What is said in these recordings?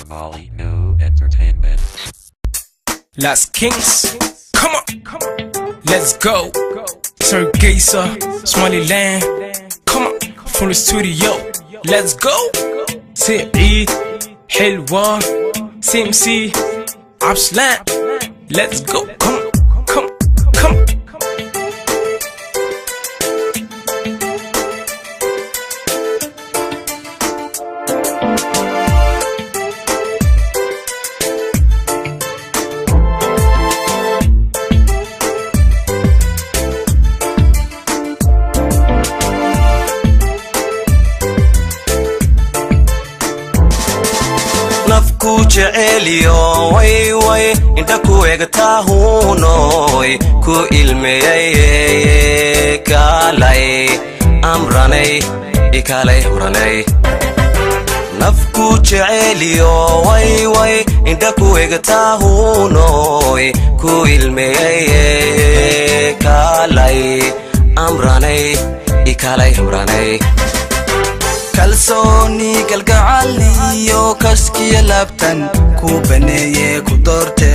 Somali New Entertainment. Last Kings, come on, let's go. Sir Gazer, Somaliland, come on, from the studio, let's go. Saeed, Helwa, CMC, Abslan, let's go. Come on, come on, come on. nafku jeceliyo way way inta ku egtaahunoy ku ilmeeyay kalay amranay ikalay huranay nafku jeceliyo way way inta ku egtaahunoy ku ilmeeyay kalay amranay ikalay huranay kalsooni galgacaliyo kaskiya laabtan ku baneeye ku doorte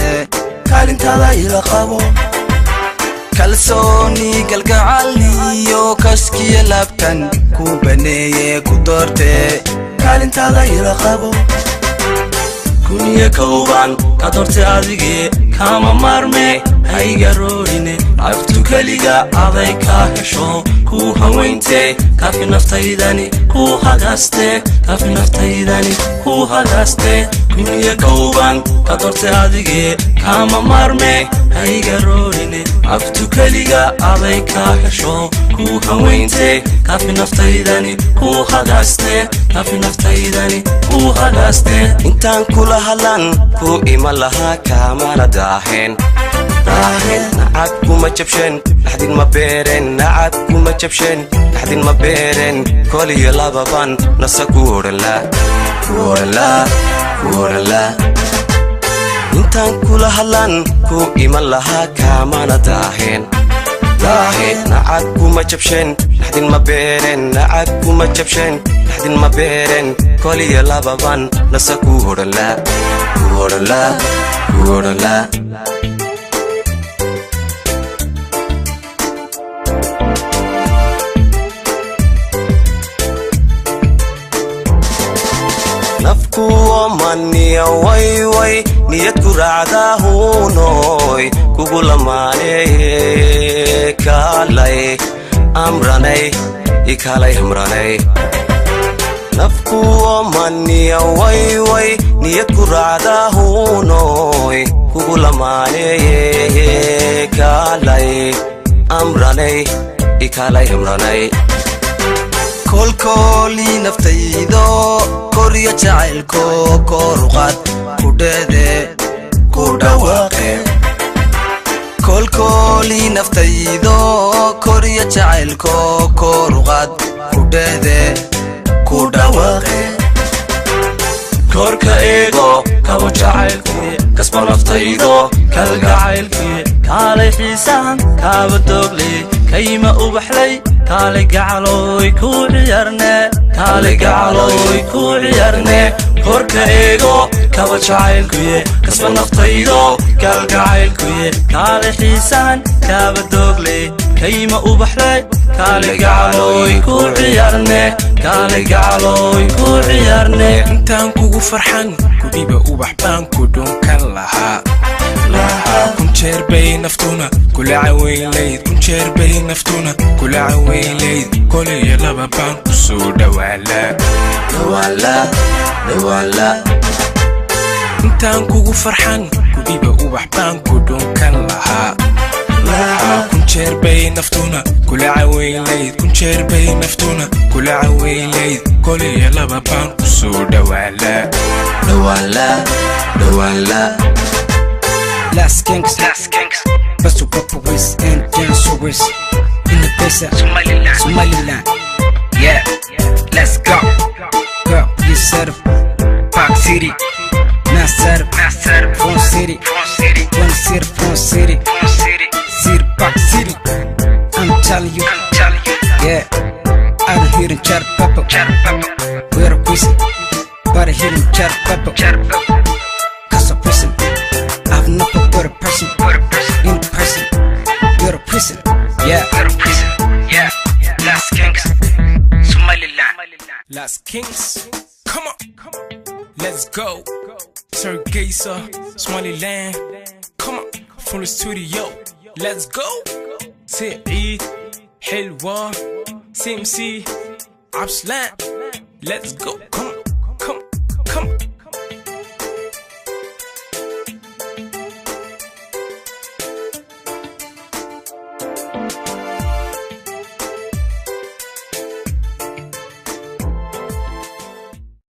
kaalintaada ila qabo kalsooni galgacaliyo kaskiya laabtan ku baneeye ku doorte kaalintaada ila qabo kuniya kooban ka doorte adigii kama marme hayga roorine aftu kaliga aday ka hesho ku haweynte kafi naftaydani ku hagaste kafi naftaydani ku hagaste kuniya kooban ka doorte adigii kama marme hayga roorine aftu kaliga aday ka hesho ku haweynte kafi naftaydani ku hagaste kafi naftaydani ku hagaste intaan kula hadlan ku iman lahaa kamana daahen nacab kuma jabshen laxdin ma beeren nacab kuma jabshen laxdin ma beeren koliyo lababan nasa ku oranla intaan kula hadlan ku iman lahaa kamana daahen nacab kuma jabshen laxdin ma beeren nacab kuma jabshen laxdin ma beeren koliyo lababan nasa ku oranla nafku omaniya way way niyad ku raacdaahunoy kugu lamaanee kalay amranay ikalay hamranay nafku omaniya way way niyad ku raacdaahunoy kugu lamaanee kalay amranay ikalay hamranay kolkoli naftaydo koriya jacaylko koruqad kudheede ku dhawaaqe kolkoli naftaydo koriya jacaylko koruqad kudheede ku dhawaaqe korka eego kabo jacaylkii kasba naftaydo kalgacaylkii kaalay xiisaan kaaba doogle kayma ubaxlay kaalay gacaloy ku ciyaarne kaalay gacaloy ku ciyaarne korka eego kaba jacaylkii kasba naftaydo kalgacaylkii kaalay xiisaan kaaba doogle kayma ubaxlay kaalay gacaloy ku ciyaarne kaalay gacaloy ku ciyaarne intaan kugu farxan kudhiba ubax baan ku dhunkan lahaa kun jeer bay naftuna kula caweylayd kun jeer bay naftuna kula caweylayd koliyo laba baan ku soo dhawaala intaan kugu farxan kudhiba ubax baan ku dhunkan lahaa kun jeer bay naftuna kula caweylayd kun jeer bay naftuna kula caweylayd koliyo laba baan ku soo dhawaala Last Kings, best to pop with and dance with in the desert, Somaliland. Yeah, let's go. Girl, you serve Park City, Nasser, Front City, Front City, City Park City. I'm telling you, yeah. I'm here in Charpapa, we're a pussy. gotta hit him, Cherbebo. Cause a prison, I've never put a person in a prison. You're a prison, yeah. You're a prison, yeah. Last Kings, Somaliland. Last Kings, come on, let's go. Sergeysa, Somaliland, come on, from the studio, let's go. Saeed, Helwa, CMC, Abslan, let's go, come on.